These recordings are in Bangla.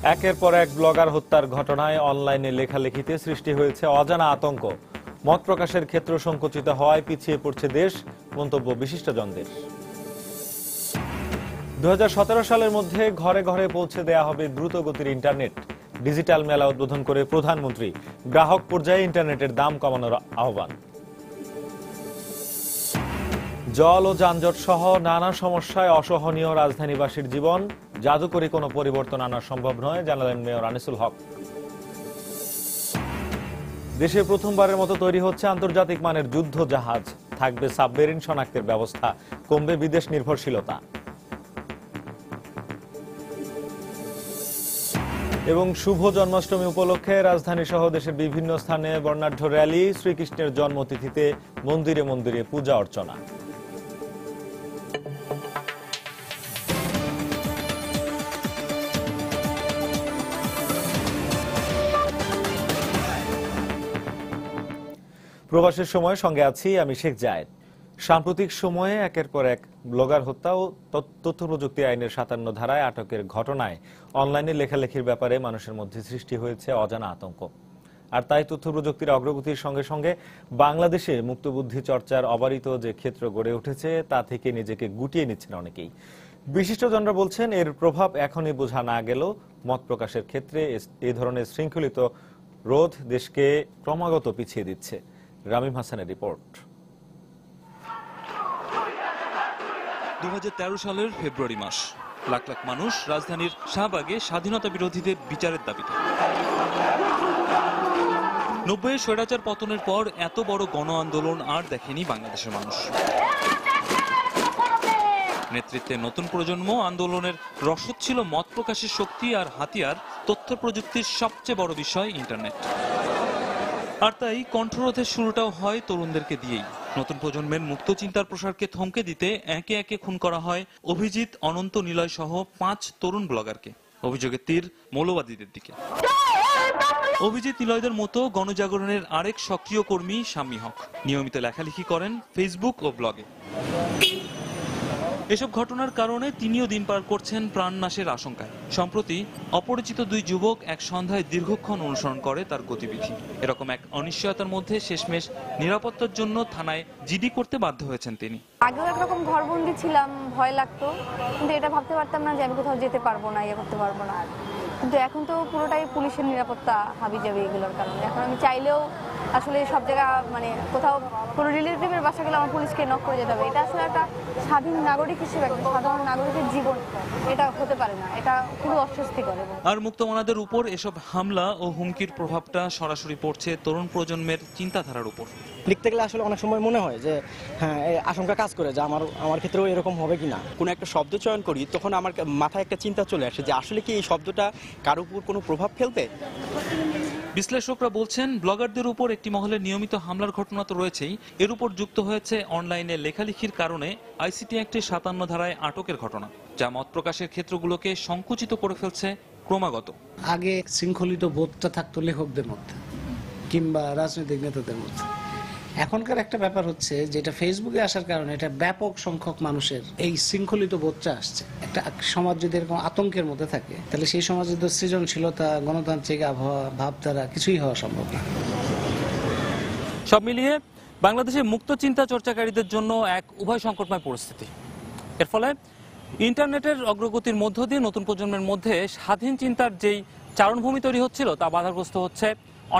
একের পর এক ব্লগার হত্যার ঘটনায় অনলাইনে লেখালেখিতে সৃষ্টি হয়েছে অজানা আতঙ্ক। মত প্রকাশের ক্ষেত্র সংকুচিত হওয়ায় পিছিয়ে পড়ছে দেশ, মন্তব্য বিশিষ্টজনদের। 2017 সালের মধ্যে ঘরে ঘরে পৌঁছে দেয়া হবে দ্রুতগতির ইন্টারনেট। ডিজিটাল মেলা উদ্বোধন করে প্রধানমন্ত্রী গ্রাহক পর্যায়ে ইন্টারনেটের দাম কমানোর আহ্বান। জল ও যানজট সহ নানা সমস্যায় অসহনীয় রাজধানীবাসীর জীবন, জাদুকরী কোনো পরিবর্তন আনা সম্ভব নয়, জানালেন মেয়র আনিসুল হক। দেশে প্রথমবারের মতো তৈরি হচ্ছে আন্তর্জাতিক মানের যুদ্ধ জাহাজ, থাকবে সাবমেরিন শনাক্তের ব্যবস্থা, কমবে বিদেশ নির্ভরশীলতা। এবং শুভ জন্মাষ্টমী উপলক্ষে রাজধানী সহ দেশের বিভিন্ন স্থানে বর্ণাঢ্য র্যালি, শ্রীকৃষ্ণের জন্মতিথিতে মন্দিরে মন্দিরে পূজা অর্চনা। প্রবাসের সময় সঙ্গে আছি আমি শেখ জায়েদ। সাম্প্রতিক সময়ে একের পর এক ব্লগার হত্যা ও তথ্য প্রযুক্তি আইনের 57 ধারায় আটকের ঘটনায় অনলাইনে লেখালেখির ব্যাপারে মানুষের মধ্যে সৃষ্টি হয়েছে অজানা আতঙ্ক। আর তাই তথ্য প্রযুক্তির অগ্রগতির সঙ্গে সঙ্গে বাংলাদেশে মুক্তবুদ্ধি চর্চার অবারিত যে ক্ষেত্র গড়ে উঠেছে তা থেকে নিজেকে গুটিয়ে নিচ্ছেন অনেকেই। বিশিষ্টজনরা বলছেন এর প্রভাব এখনই বোঝা না গেলেও মত প্রকাশের ক্ষেত্রে এই ধরনের শৃঙ্খলিত রোধ দেশকে ক্রমাগত পিছিয়ে দিচ্ছে। রামিম হাসানের রিপোর্ট। 2013 সালের ফেব্রুয়ারি মাস, লাখ লাখ মানুষ রাজধানীর শাহবাগে স্বাধীনতা বিরোধীদের বিচারের দাবিতে। 90-এর স্বৈরাচার পতনের পর এত বড় গণ আন্দোলন আর দেখেনি বাংলাদেশের মানুষ। নেতৃত্বে নতুন প্রজন্ম আন্দোলনের রসদ ছিল মত প্রকাশের শক্তি, আর হাতিয়ার তথ্য প্রযুক্তির সবচেয়ে বড় বিষয় ইন্টারনেট। আর তাই কণ্ঠরোধের শুরুটাও হয় তরুণদেরকে দিয়েই। নতুন প্রজন্মের মুক্ত চিন্তার প্রসারকে থমকে দিতে একে একে খুন করা হয় অভিজিৎ, অনন্ত, নিলয় সহ 5 তরুণ ব্লগারকে। অভিযোগের তীর মৌলবাদীদের দিকে। অভিজিৎ, নিলয়দের মতো গণজাগরণের আরেক সক্রিয় কর্মী শাম্মী হক নিয়মিত লেখালেখি করেন ফেসবুক ও ব্লগে। এসব ঘটনার কারণে তিনিও দিন পার করছেন প্রাণনাশের আশঙ্কায়। সম্প্রতি অপরিচিত 2 যুবক এক সন্ধ্যায় দীর্ঘক্ষণ অনুসরণ করে তার গতিবিধি। এরকম এক অনিশ্চয়তার মধ্যে শেষমেশ নিরাপত্তার জন্য থানায় জিডি করতে বাধ্য হয়েছেন তিনি। আগেও একরকম ঘরবন্দি ছিলাম, ভয় লাগতো, কিন্তু এটা ভাবতে পারতাম না যে আমি কোথাও যেতে পারবো না, ইয়ে করতে পারবো না। কিন্তু এখন তো পুরোটাই পুলিশের নিরাপত্তা হাবিজাবি এগুলোর কারণে এখন আমি চাইলেও আসলে সব জায়গা মানে কোথাও কোনো রিলেটিভের বাসা গেলে আমার পুলিশকে নক করে যেতে হবে। এটা আসলে একটা স্বাধীন নাগরিক হিসেবে, একটা সাধারণ নাগরিকের জীবন এটা হতে পারে না, এটা খুবই অস্বস্তিকর। আর মুক্তমনাদের উপর এসব হামলা ও হুমকির প্রভাবটা সরাসরি পড়ছে তরুণ প্রজন্মের চিন্তাধারার উপর। লিখতে গেলে আসলে অনেক সময় মনে হয় যে হ্যাঁ, আশঙ্কা কাজ করে যে আমার ক্ষেত্রেও এরকম হবে কিনা। কোনো একটা শব্দ চয়ন করি তখন আমার মাথায় একটা চিন্তা চলে আসে যে আসলে কি এই শব্দটা কারোর উপর কোনো প্রভাব ফেলবে। বিশ্লেষকরা বলছেন ব্লগারদের উপর একটি মহলের নিয়মিত হামলার ঘটনা তো রয়েছেই, এর উপর যুক্ত হয়েছে অনলাইনে লেখালেখির কারণে আইসিটি অ্যাক্টের 57 ধারায় আটকের ঘটনা, যা মত প্রকাশের ক্ষেত্রগুলোকে সংকুচিত করে ফেলছে ক্রমাগত। আগে শৃঙ্খলিত বোধটা থাকতো লেখকদের মধ্যে কিংবা রাজনৈতিক নেতাদের মধ্যে। এখনকার একটা ব্যাপার হচ্ছে যেটা ফেসবুকে আসার কারণে এটা ব্যাপক সংখ্যক মানুষের এই শৃঙ্খলিত বোধটা আসছে। একটা সমাজ যদি এরকম আতঙ্কের মধ্যে থাকে তাহলে সেই সমাজে তো সৃজনশীলতা, গণতান্ত্রিক আবহাওয়া, ভাবধারা কিছুই হওয়া সম্ভব না। সব মিলিয়ে বাংলাদেশে মুক্ত চিন্তা চর্চাকারীদের জন্য এক উভয় সংকটময় পরিস্থিতি। এর ফলে ইন্টারনেটের অগ্রগতির মধ্য দিয়ে নতুন প্রজন্মের মধ্যে স্বাধীন চিন্তার যেই চারণভূমি তৈরি হচ্ছিল তা বাধাগ্রস্ত হচ্ছে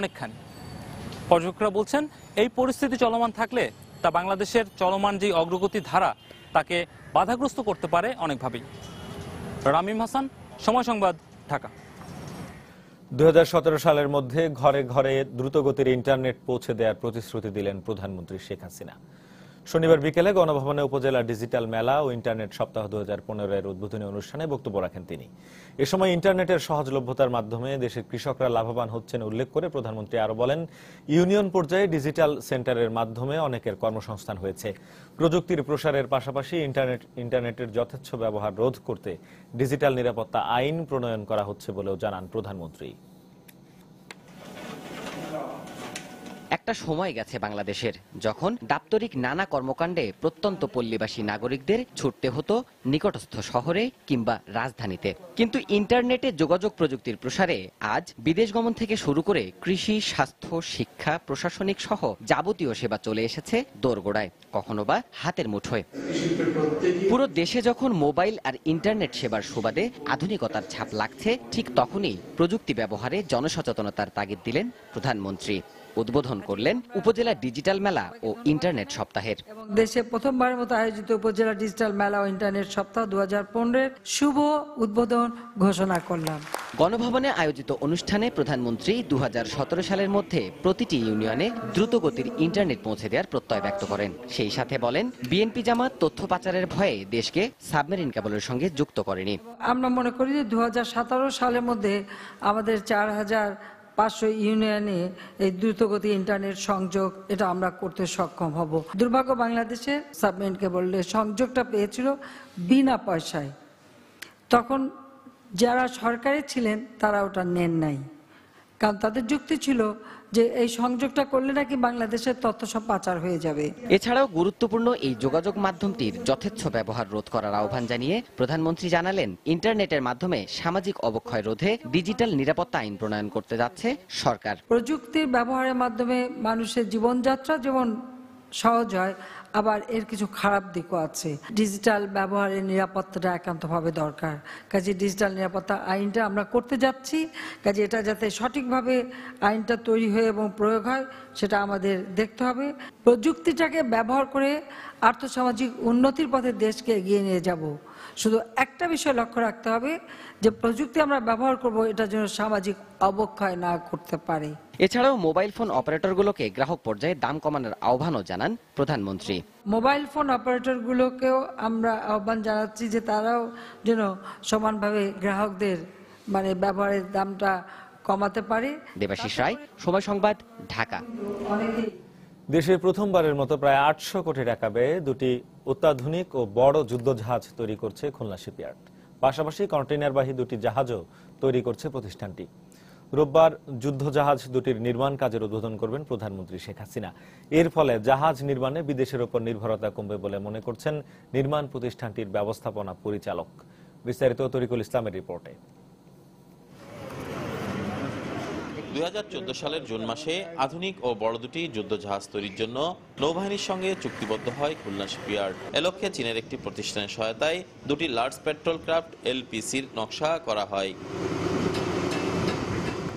অনেকখানি। পর্যবেক্ষকরা বলছেন এই পরিস্থিতি চলমান থাকলে তা বাংলাদেশের চলমান যে অগ্রগতি ধারা তাকে বাধাগ্রস্ত করতে পারে অনেকভাবেই। রামিম হাসান, সময় সংবাদ, ঢাকা। 2017 সালের মধ্যে ঘরে ঘরে দ্রুতগতির ইন্টারনেট পৌঁছে দেওয়ার প্রতিশ্রুতি দিলেন প্রধানমন্ত্রী শেখ হাসিনা। শনিবার বিকেলে গণভবনে উপজেলা ডিজিটাল মেলা ও ইন্টারনেট সপ্তাহ 2015-এর উদ্বোধনী অনুষ্ঠানে বক্তব্য রাখেন তিনি। এ সময় ইন্টারনেটের সহজলভ্যতার মাধ্যমে দেশের কৃষকরা লাভবান হচ্ছেন উল্লেখ করে প্রধানমন্ত্রী আরো বলেন, ইউনিয়ন পর্যায়ে ডিজিটাল সেন্টারের মাধ্যমে অনেকের কর্মসংস্থান হয়েছে। প্রযুক্তির প্রসারের পাশাপাশি ইন্টারনেটের যথেচ্ছ ব্যবহার রোধ করতে ডিজিটাল নিরাপত্তা আইন প্রণয়ন করা হচ্ছে বলেও জানান প্রধানমন্ত্রী। একটা সময় গেছে বাংলাদেশের যখন দাপ্তরিক নানা কর্মকাণ্ডে প্রত্যন্ত পল্লীবাসী নাগরিকদের ছুটতে হতো নিকটস্থ শহরে কিংবা রাজধানীতে, কিন্তু ইন্টারনেটে যোগাযোগ প্রযুক্তির প্রসারে আজ বিদেশ গমন থেকে শুরু করে কৃষি, স্বাস্থ্য, শিক্ষা, প্রশাসনিক সহ যাবতীয় সেবা চলে এসেছে দোরগোড়ায়, কখনো বা হাতের মুঠোয়। পুরো দেশে যখন মোবাইল আর ইন্টারনেট সেবার সুবাদে আধুনিকতার ছাপ লাগছে, ঠিক তখনই প্রযুক্তি ব্যবহারে জনসচেতনতার তাগিদ দিলেন প্রধানমন্ত্রী। উদ্বোধন করলেন উপজেলা ডিজিটাল মেলা ও ইন্টারনেট সপ্তাহের। এবং দেশে প্রথমবারের মতো আয়োজিত উপজেলা ডিজিটাল মেলা ও ইন্টারনেট সপ্তাহ 2015-এর শুভ উদ্বোধন ঘোষণা করলাম। গণভবনে আয়োজিত অনুষ্ঠানে প্রধানমন্ত্রী 2017 সালের মধ্যে প্রতিটি ইউনিয়নে দ্রুতগতির ইন্টারনেট পৌঁছে দেওয়ার প্রত্যয় ব্যক্ত করেন। সেই সাথে বলেন, বিএনপি জামাত তথ্য পাচারের ভয়ে দেশকে সাবমেরিন কেবলের সঙ্গে যুক্ত করেনি। আমরা মনে করি যে 2017 সালের মধ্যে আমাদের 4500 ইউনিয়নে এই দ্রুতগতি ইন্টারনেট সংযোগ এটা আমরা করতে সক্ষম হব। দুর্ভাগ্য, বাংলাদেশে সাবমেরিন কেবলের সংযোগটা পেয়েছিল বিনা পয়সায়। তখন যারা সরকারে ছিলেন তারা ওটা নেন নাই, কারণ তাদের যুক্তি ছিল যে এই সংযোগটা করলে নাকি বাংলাদেশের তথ্য সব পাচার হয়ে যাবে। এছাড়াও গুরুত্বপূর্ণ এই যোগাযোগ মাধ্যমটির যথেচ্ছ ব্যবহার রোধ করার আহ্বান জানিয়ে প্রধানমন্ত্রী জানালেন, ইন্টারনেটের মাধ্যমে সামাজিক অবক্ষয় রোধে ডিজিটাল নিরাপত্তা আইন প্রণয়ন করতে যাচ্ছে সরকার। প্রযুক্তির ব্যবহারের মাধ্যমে মানুষের জীবনযাত্রা যেমন সহজ হয়, আবার এর কিছু খারাপ দিকও আছে। ডিজিটাল ব্যবহারের নিরাপত্তাটা একান্তভাবে দরকার। কাজে ডিজিটাল নিরাপত্তা আইনটা আমরা করতে যাচ্ছি। কাজে এটা যাতে সঠিকভাবে আইনটা তৈরি হয়ে এবং প্রয়োগ হয় সেটা আমাদের দেখতে হবে। প্রযুক্তিটাকে ব্যবহার করে আর্থসামাজিক উন্নতির পথে দেশকে এগিয়ে নিয়ে যাব। শুধু একটা বিষয় লক্ষ্য রাখতে হবে যে প্রযুক্তি আমরা ব্যবহার করব এটা যেন সামাজিক অবক্ষয় না করতে পারে। এছাড়াও মোবাইল ফোন অপারেটরগুলোকে গ্রাহক পর্যায়ে দাম কমানোর আহ্বানও জানান প্রধানমন্ত্রী। মোবাইল ফোন অপারেটরগুলোকেও আমরা আহ্বান জানাচ্ছি যে তারাও যেন সমানভাবে গ্রাহকদের ব্যবহারের দামটা কমাতে পারে। দেবাশিস রায়, সময় সংবাদ, ঢাকা। দেশে প্রথমবারের মতো প্রায় 800 কোটি টাকা ব্যয়ে দুটি অত্যাধুনিক ও বড় যুদ্ধজাহাজ তৈরি করছে খুলনা শিপইয়ার্ড। পাশাপাশি কন্টেইনারবাহী দুটি জাহাজও তৈরি করছে প্রতিষ্ঠানটি। রোববার যুদ্ধজাহাজ দুটির নির্মাণ কাজের উদ্বোধন করবেন প্রধানমন্ত্রী শেখ হাসিনা। এর ফলে জাহাজ নির্মাণে বিদেশের উপর নির্ভরতা কমবে বলে মনে করছেন নির্মাণ প্রতিষ্ঠানটির ব্যবস্থাপনা পরিচালক। বিস্তারিত তরিকুল ইসলামের রিপোর্টে। 2014 সালের জুন মাসে আধুনিক ও বড় দুটি যুদ্ধজাহাজ তৈরির জন্য নৌবাহিনীর সঙ্গে চুক্তিবদ্ধ হয় খুলনা শিপইয়ার্ড। এ লক্ষ্যে চীনের একটি প্রতিষ্ঠানের সহায়তায় দুটি লার্জ পেট্রোল ক্রাফট এলপিসির নকশা করা হয়।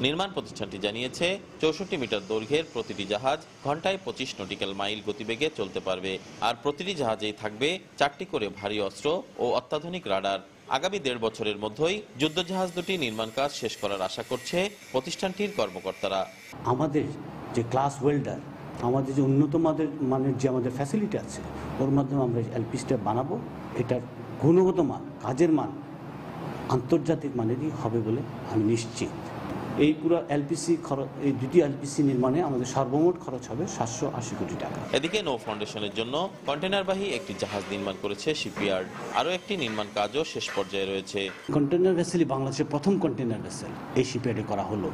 নির্মাণ প্রতিষ্ঠানটি জানিয়েছে 64 মিটার দৈর্ঘ্যের প্রতিটি জাহাজ ঘন্টায় 25 নটিক্যাল মাইল গতিবেগে চলতে পারবে, আর প্রতিটি জাহাজেই থাকবে 4টি করে ভারী অস্ত্র ও অত্যাধুনিক রাডার। আগামী 1.5 বছরের মধ্যেই যুদ্ধজাহাজ দুটি নির্মাণ কাজ শেষ করার আশা করছে প্রতিষ্ঠানটির কর্মকর্তারা। আমাদের যে ক্লাস ওয়েল্ডার, আমাদের যে উন্নত মানের যে আমাদের ফ্যাসিলিটি আছে, ওর মাধ্যমে আমরা এলপিসিটা বানাবো। এটার গুণগত মান, কাজের মান আন্তর্জাতিক মানেরই হবে বলে আমি নিশ্চিত। এই পুরো এলপিসি খরচ, এই দুটি এলপিসি নির্মাণে আমাদের সর্বমোট খরচ হবে 780 কোটি টাকা। এদিকে নৌ ফাউন্ডেশনের জন্য কন্টেইনারবাহী একটি জাহাজ নির্মাণ করেছে শিপইয়ার্ড। আরও একটি নির্মাণ কাজও শেষ পর্যায়ে রয়েছে। কন্টেইনার ভেসেলই বাংলাদেশের প্রথম কন্টেইনার ভেসেল এই শিপইয়ার্ডে করা হলো,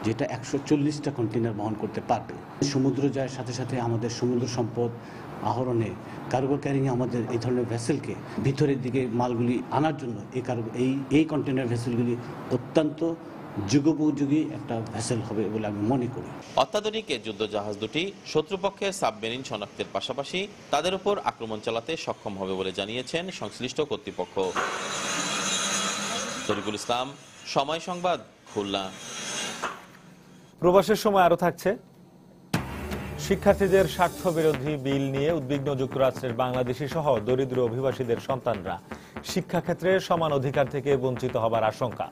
যেটা 140টা কন্টেইনার বহন করতে পারবে। সমুদ্র যাওয়ার সাথে সাথে আমাদের সমুদ্র সম্পদ আহরণে, কার্গো ক্যারিং আমাদের এই ধরনের ভেসেলকে ভিতরের দিকে মালগুলি আনার জন্য এই কন্টেইনার ভেসেলগুলি অত্যন্ত যুগোপযোগী একটা ভেসেল হবে বলে আমি মনে করি। অত্যাধুনিক এই যুদ্ধজাহাজ দুটি শত্রুপক্ষের সাবমেরিন শনাক্তের পাশাপাশি তাদের উপর আক্রমণ চালাতে সক্ষম হবে বলে জানিয়েছেন সংশ্লিষ্ট কর্তৃপক্ষ। তরিকুল ইসলাম, সময় সংবাদ, খুলনা। প্রবাসের সময় আরো থাকছে, শিক্ষার্থীদের স্বার্থ বিরোধী বিল নিয়ে উদ্বিগ্ন যুক্তরাষ্ট্রের বাংলাদেশি সহ দরিদ্র অভিবাসীদের সন্তানরা শিক্ষাক্ষেত্রে সমান অধিকার থেকে বঞ্চিত হবার আশঙ্কা।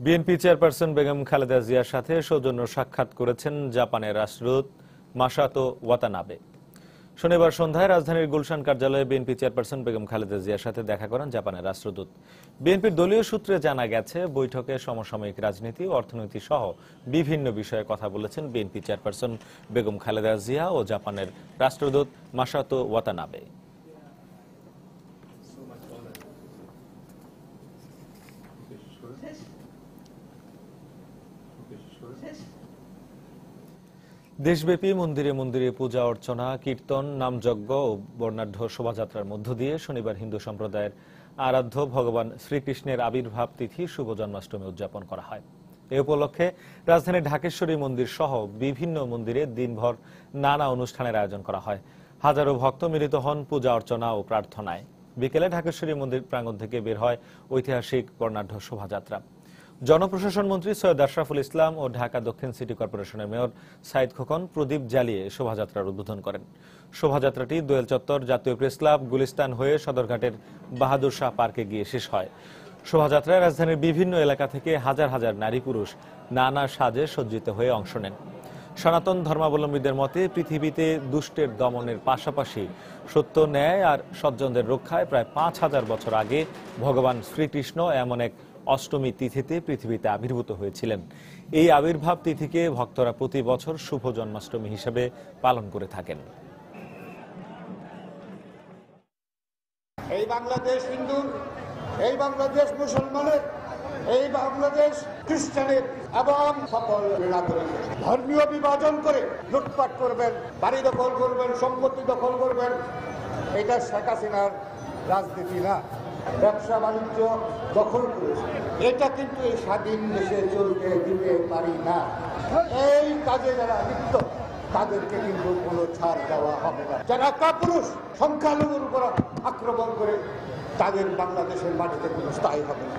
বিএনপি চেয়ারপারসন বেগম খালেদা জিয়ার সাথে সৌজন্য সাক্ষাৎ করেছেন জাপানের রাষ্ট্রদূত মাসাতো ওয়াতানাবে। শনিবার সন্ধ্যায় রাজধানীর গুলশান কার্যালয়ে বিএনপি চেয়ারপারসন বেগম খালেদা জিয়ার সাথে দেখা করেন জাপানের রাষ্ট্রদূত। বিএনপির দলীয় সূত্রে জানা গেছে, বৈঠকে সমসাময়িক রাজনীতি, অর্থনীতি সহ বিভিন্ন বিষয়ে কথা বলেছেন বিএনপি চেয়ারপারসন বেগম খালেদা জিয়া ও জাপানের রাষ্ট্রদূত মাসাতো ওয়াতানাবে। দেশব্যাপী মন্দিরে মন্দিরে পূজা অর্চনা, কীর্তন, নামযজ্ঞ ও বর্ণাঢ্য শোভাযাত্রার মধ্য দিয়ে শনিবার হিন্দু সম্প্রদায়ের আরাধ্য ভগবান শ্রীকৃষ্ণের আবির্ভাব তিথি শুভ জন্মাষ্টমী উদযাপন করা হয়। এ উপলক্ষে রাজধানীর ঢাকেশ্বরী মন্দির সহ বিভিন্ন মন্দিরে দিনভর নানা অনুষ্ঠানের আয়োজন করা হয়। হাজারো ভক্ত মিলিত হন পূজা অর্চনা ও প্রার্থনায়। বিকেলে ঢাকেশ্বরী মন্দির প্রাঙ্গণ থেকে বের হয় ঐতিহাসিক বর্ণাঢ্য শোভাযাত্রা। জনপ্রশাসন মন্ত্রী সৈয়দ আশরাফুল ইসলাম ও ঢাকা দক্ষিণ সিটি কর্পোরেশনের মেয়র সাইদ খোকন প্রদীপ জ্বালিয়ে শোভাযাত্রার উদ্বোধন করেন। শোভাযাত্রাটি দোয়েল চত্বর, জাতীয় প্রেস ক্লাব, গুলিস্তান হয়ে সদরঘাটের বাহাদুর শাহ পার্কে গিয়ে শেষ হয়। শোভাযাত্রায় রাজধানীর বিভিন্ন এলাকা থেকে হাজার হাজার নারী পুরুষ নানা সাজে সজ্জিত হয়ে অংশ নেন। সনাতন ধর্মাবলম্বীদের মতে পৃথিবীতে দুষ্টের দমনের পাশাপাশি সত্য, ন্যায় আর সজ্জনদের রক্ষায় প্রায় ৫,০০০ বছর আগে ভগবান শ্রীকৃষ্ণ এমন এক অষ্টমী তিথিতে পৃথিবীতে আবির্ভূত হয়েছিলেন। এই আবির্ভাব তিথিকে ভক্তরা প্রতি বছর শুভ জন্মাষ্টমী হিসেবে পালন করে থাকেন। এই বাংলাদেশ হিন্দুর, এই বাংলাদেশ মুসলমানের, এই বাংলাদেশ খ্রিস্টানের এবং সকল নাগরিকের ধর্মীয় বিভাজন করে লুটপাট করবেন, বাড়ি দখল করবেন, সম্পত্তি দখল করবেন, এটা শেখ হাসিনার রাজনীতি না। ব্যবসা বাণিজ্য দখল করেছে, এটা কিন্তু এই স্বাধীন দেশে চলতে দিতে পারি না। এই কাজে যারা লিপ্ত তাদেরকে কিন্তু কোনো ছাড় দেওয়া হবে না। যারা কাপুরুষ সংখ্যালঘুর উপর আক্রমণ করে তাদের বাংলাদেশের মাটিতে কোনো স্থায়ী হবে না।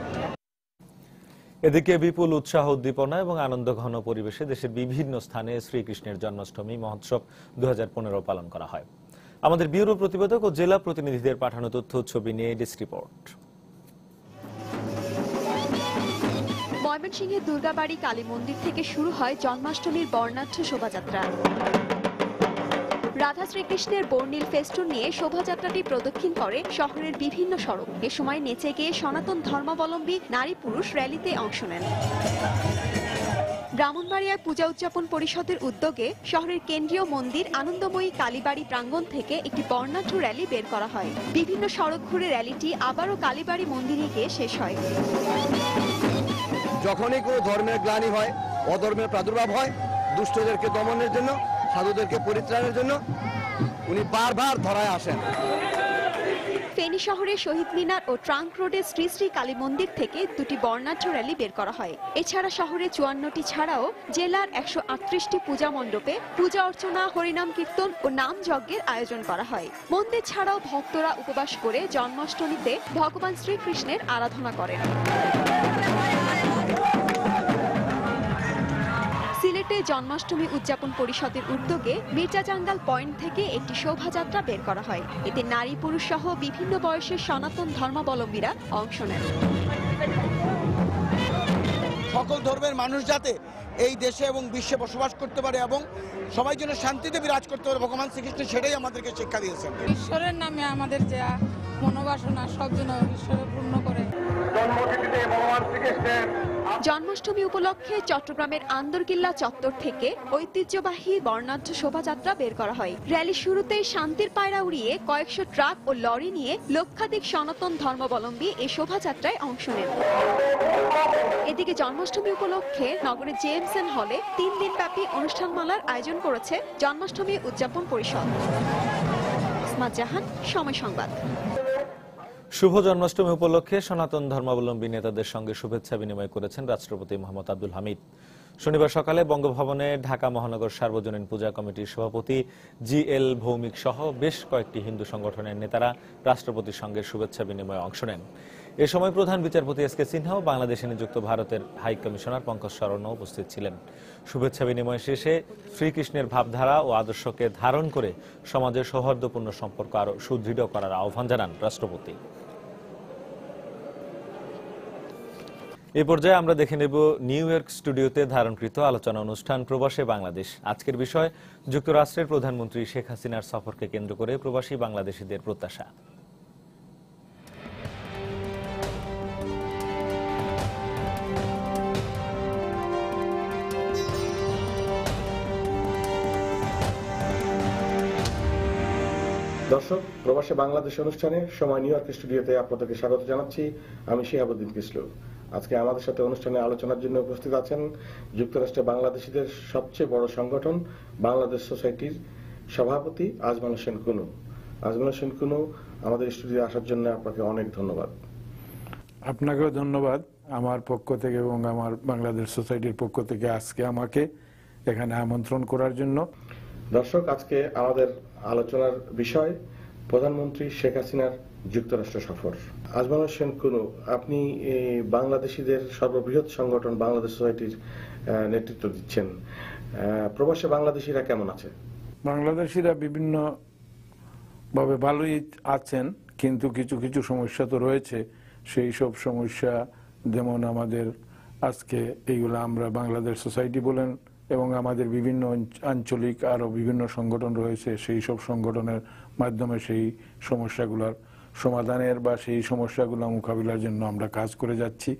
এদিকে বিপুল উৎসাহ, উদ্দীপনা এবং আনন্দঘন পরিবেশে দেশের বিভিন্ন স্থানে শ্রীকৃষ্ণের জন্মাষ্টমী মহোৎসব 2015 পালন করা হয়। আমাদের ব্যুরো প্রতিবেদক ও জেলা প্রতিনিধিদের পাঠানো তথ্য ছবি নিয়ে ডেস্ক রিপোর্ট। ময়মনসিংহের দুর্গাবাড়ি কালী মন্দির থেকে শুরু হয় জন্মাষ্টমীর বর্ণাঢ্য শোভাযাত্রা। রাধা শ্রীকৃষ্ণের বর্ণিল ফেস্টুন নিয়ে শোভাযাত্রাটি প্রদক্ষিণ করে শহরের বিভিন্ন সড়ক। এ সময় নেচে গিয়ে সনাতন ধর্মাবলম্বী নারী পুরুষ র্যালিতে অংশ নেন। ব্রাহ্মণবাড়িয়ায় পূজা উদযাপন পরিষদের উদ্যোগে শহরের কেন্দ্রীয় মন্দির আনন্দময়ী কালীবাড়ি প্রাঙ্গণ থেকে একটি বর্ণাঢ্য র্যালি বের করা হয়। বিভিন্ন সড়ক ঘুরে র্যালিটি আবারও কালীবাড়ি মন্দিরে গিয়ে শেষ হয়। যখনই কোনো ধর্মের গ্লানি হয়, অধর্মের প্রাদুর্ভাব হয়, দুষ্টদেরকে দমনের জন্য, সাধুদেরকে পরিত্রাণের জন্য উনি বারবার ধরায় আসেন। ফেনী শহরের শহীদ মিনার ও ট্রাঙ্ক রোডের শ্রী শ্রী কালী মন্দির থেকে দুটি বর্ণাঢ্য র্যালি বের করা হয়। এছাড়া শহরে 54টি ছাড়াও জেলার 138টি পূজা মণ্ডপে পূজা অর্চনা, হরিনাম কীর্তন ও নাম যজ্ঞের আয়োজন করা হয়। মন্দির ছাড়াও ভক্তরা উপবাস করে জন্মাষ্টমীতে ভগবান শ্রীকৃষ্ণের আরাধনা করেন। সিলেটে জন্মাষ্টমী উদযাপন পরিষদের উদ্যোগে মির্জাজাঙ্গাল পয়েন্ট থেকে একটি শোভাযাত্রা বের করা হয়। এতে নারী পুরুষ সহ বিভিন্ন বয়সের সনাতন ধর্মাবলম্বীরা অংশ নেন। সকল ধর্মের মানুষ যাতে এই দেশে এবং বিশ্বে বসবাস করতে পারে এবং সবাই যেন শান্তিতে বিরাজ করতে পারে, ভগবান শ্রীকৃষ্ণ সেটাই আমাদেরকে শিক্ষা দিয়েছেন। ঈশ্বরের নামে আমাদের যে মনোবাসনা সব যেন ঈশ্বরে পূর্ণ করে। জন্মাষ্টমী উপলক্ষে চট্টগ্রামের আন্দরকিল্লা চত্বর থেকে ঐতিহ্যবাহী বর্ণাঢ্য শোভাযাত্রা বের করা হয়। র্যালি শুরুতেই শান্তির পায়রা উড়িয়ে কয়েকশো ট্রাক ও লরি নিয়ে লক্ষাধিক সনাতন ধর্মাবলম্বী এই শোভাযাত্রায় অংশ নেন। এদিকে জন্মাষ্টমী উপলক্ষে নগরের জেএমসএন হলে 3 দিনব্যাপী অনুষ্ঠানমালার আয়োজন করেছে জন্মাষ্টমী উদযাপন পরিষদ। ইসমাত জাহান, সময় সংবাদ। শুভ জন্মাষ্টমী উপলক্ষে সনাতন ধর্মাবলম্বী নেতাদের সঙ্গে শুভেচ্ছা বিনিময় করেছেন রাষ্ট্রপতি মোহাম্মদ আব্দুল হামিদ। শনিবার সকালে বঙ্গভবনে ঢাকা মহানগর সার্বজনীন পূজা কমিটির সভাপতি GL ভৌমিক সহ বেশ কয়েকটি হিন্দু সংগঠনের নেতারা রাষ্ট্রপতির সঙ্গে শুভেচ্ছা বিনিময়ে অংশ নেন। এ সময় প্রধান বিচারপতি SK সিনহা ও বাংলাদেশে নিযুক্ত ভারতের হাই কমিশনার পঙ্কজ শরণও উপস্থিত ছিলেন। শুভেচ্ছা বিনিময় শেষে শ্রীকৃষ্ণের ভাবধারা ও আদর্শকে ধারণ করে সমাজের সৌহার্দ্যপূর্ণ সম্পর্ক আরও সুদৃঢ় করার আহ্বান জানান রাষ্ট্রপতি। এ পর্যায়ে আমরা দেখে নেব নিউ ইয়র্ক স্টুডিওতে ধারণকৃত আলোচনা অনুষ্ঠান প্রবাসে বাংলাদেশ। আজকের বিষয় যুক্তরাষ্ট্রের প্রধানমন্ত্রী শেখ হাসিনার সফরকে কেন্দ্র করে প্রবাসী বাংলাদেশিদের প্রত্যাশা। দর্শক, প্রবাসে বাংলাদেশ অনুষ্ঠানে সময় নিউ ইয়র্ক স্টুডিওতে আপনাদেরকে স্বাগত জানাচ্ছি। আমি শিহাবুদ্দিন কিসলু। আজকে আমাদের সাথে অনুষ্ঠানে আলোচনার জন্য উপস্থিত আছেন যুক্তরাষ্ট্রে বাংলাদেশিদের সবচেয়ে বড় সংগঠন বাংলাদেশ সোসাইটির সভাপতি আজমান হোসেন কুনু। আজমান হোসেন কুনু, আমাদের স্টুডিওতে আসার জন্য আপনাকে অনেক ধন্যবাদ। আপনাকেও ধন্যবাদ আমার পক্ষ থেকে এবং আমার বাংলাদেশ সোসাইটির পক্ষ থেকে আজকে আমাকে এখানে আমন্ত্রণ করার জন্য। দর্শক, আজকে আমাদের আলোচনার বিষয় প্রধানমন্ত্রী শেখ হাসিনার যুক্তরাষ্ট্র সফর। আজমান হোসেন কুনু, আপনি বাংলাদেশিদের সর্ববৃহৎ সংগঠন বাংলাদেশ সোসাইটির নেতৃত্ব দিচ্ছেন। প্রবাসে বাংলাদেশিরা কেমন আছে? বাংলাদেশিরা বিভিন্ন ভাবে ভালোই আছেন, কিন্তু কিছু কিছু সমস্যা তো রয়েছে। সেই সব সমস্যা যেমন আমাদের আজকে এইগুলো আমরা বাংলাদেশ সোসাইটি বলেন এবং আমাদের বিভিন্ন আঞ্চলিক আরো বিভিন্ন সংগঠন রয়েছে, সেই সব সংগঠনের মাধ্যমে সেই সমস্যাগুলোর সমাধানের বা সেই সমস্যাগুলো মোকাবিলার জন্য আমরা কাজ করে যাচ্ছি।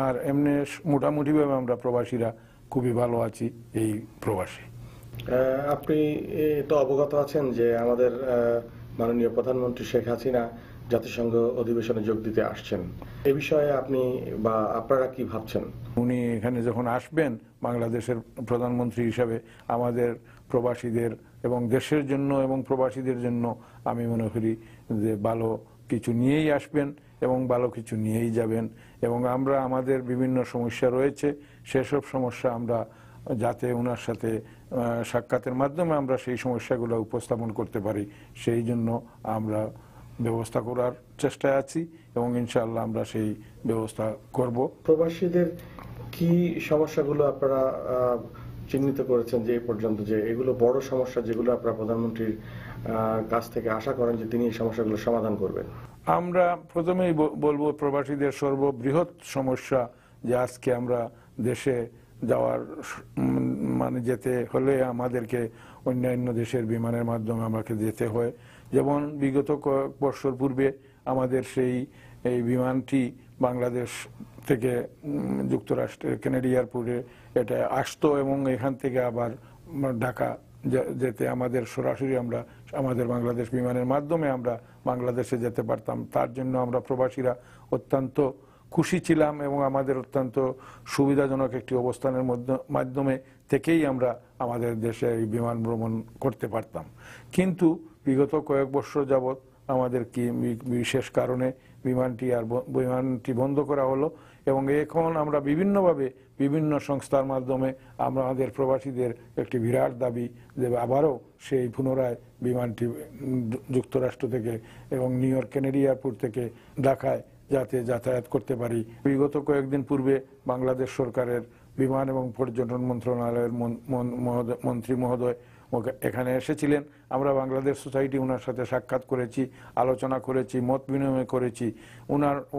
আর এমনি মোটামুটিভাবে আমরা প্রবাসীরা খুবই ভালো আছি। এই প্রবাসী আপনি তো অবগত আছেন যে আমাদের মাননীয় প্রধানমন্ত্রী শেখ হাসিনা জাতিসংঘ অধিবেশনে যোগ দিতে আসছেন। এ বিষয়ে আপনি বা আপনারা কি ভাবছেন? উনি এখানে যখন আসবেন বাংলাদেশের প্রধানমন্ত্রী হিসাবে আমাদের প্রবাসীদের এবং দেশের জন্য এবং প্রবাসীদের জন্য আমি মনে করি যে ভালো কিছু নিয়েই আসবেন এবং ভালো কিছু নিয়েই যাবেন। এবং আমরা আমাদের বিভিন্ন সমস্যা রয়েছে, সেসব সমস্যা আমরা যাতে ওনার সাথে সাক্ষাতের মাধ্যমে আমরা সেই সমস্যাগুলো উপস্থাপন করতে পারি, সেই জন্য আমরা ব্যবস্থা করার চেষ্টায় আছি এবং ইনশাআল্লাহ আমরা সেই ব্যবস্থা করব। প্রবাসীদের কি সমস্যাগুলো আপনারা চিহ্নিত করেছেন যে এই পর্যন্ত, যে এগুলো বড় সমস্যা যেগুলো আপনারা প্রধানমন্ত্রীর কাছ থেকে আশা করেন যে তিনি এই সমস্যাগুলো সমাধান করবেন? আমরা প্রথমেই বলবো প্রবাসীদের সর্ববৃহৎ সমস্যা যে আজকে আমরা দেশে যাওয়ার মানে যেতে হলে আমাদেরকে অন্যান্য দেশের বিমানের মাধ্যমে আমাকে যেতে হয়। যেমন বিগত কয়েক বছর পূর্বে আমাদের সেই এই বিমানটি বাংলাদেশ থেকে যুক্তরাষ্ট্রের কেনেডি এয়ারপোর্টে এটা আসতো এবং এখান থেকে আবার ঢাকা যেতে আমাদের সরাসরি আমরা আমাদের বাংলাদেশ বিমানের মাধ্যমে আমরা বাংলাদেশে যেতে পারতাম। তার জন্য আমরা প্রবাসীরা অত্যন্ত খুশি ছিলাম এবং আমাদের অত্যন্ত সুবিধাজনক একটি অবস্থানের মাধ্যমে থেকেই আমরা আমাদের দেশে এই বিমান ভ্রমণ করতে পারতাম। কিন্তু বিগত কয়েক বছর যাবৎ আমাদের কি বিশেষ কারণে বিমানটি বন্ধ করা হলো এবং এখন আমরা বিভিন্নভাবে বিভিন্ন সংস্থার মাধ্যমে আমরা আমাদের প্রবাসীদের একটি বিরাট দাবি যে আবারও সেই পুনরায় বিমানটি যুক্তরাষ্ট্র থেকে এবং নিউ ইয়র্ক কেনেডি এয়ারপোর্ট থেকে ঢাকায় যাতে যাতায়াত করতে পারি। বিগত কয়েকদিন পূর্বে বাংলাদেশ সরকারের বিমান এবং পর্যটন মন্ত্রণালয়ের মন্ত্রী মহোদয় এখানে এসেছিলেন। আমরা বাংলাদেশ সোসাইটি ওনার সাথে সাক্ষাৎ করেছি, আলোচনা করেছি, মত বিনিময় করেছি।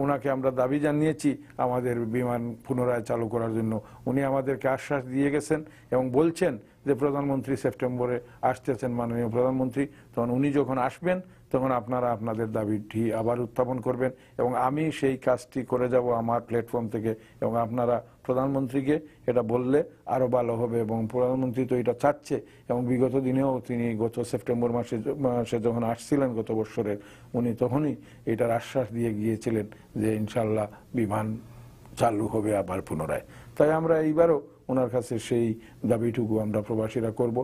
ওনাকে আমরা দাবি জানিয়েছি আমাদের বিমান পুনরায় চালু করার জন্য। উনি আমাদেরকে আশ্বাস দিয়ে গেছেন এবং বলছেন যে প্রধানমন্ত্রী সেপ্টেম্বরে আসতেছেন মাননীয় প্রধানমন্ত্রী, তখন উনি যখন আসবেন তখন আপনারা আপনাদের দাবিটি আবার উত্থাপন করবেন এবং আমি সেই কাজটি করে যাব আমার প্ল্যাটফর্ম থেকে এবং আপনারা প্রধানমন্ত্রীকে এটা বললে আরো ভালো হবে। এবং প্রধানমন্ত্রী তো এটা চাচ্ছে এবং বিগত দিনেও তিনি গত সেপ্টেম্বর মাসে যখন আসছিলেন গত বছরের, উনি তখনই এটার আশ্বাস দিয়ে গিয়েছিলেন যে ইনশাল্লাহ বিমান চালু হবে আবার পুনরায়। তাই আমরা এইবারও ওনার কাছে সেই দাবিটুকু আমরা প্রবাসীরা করব।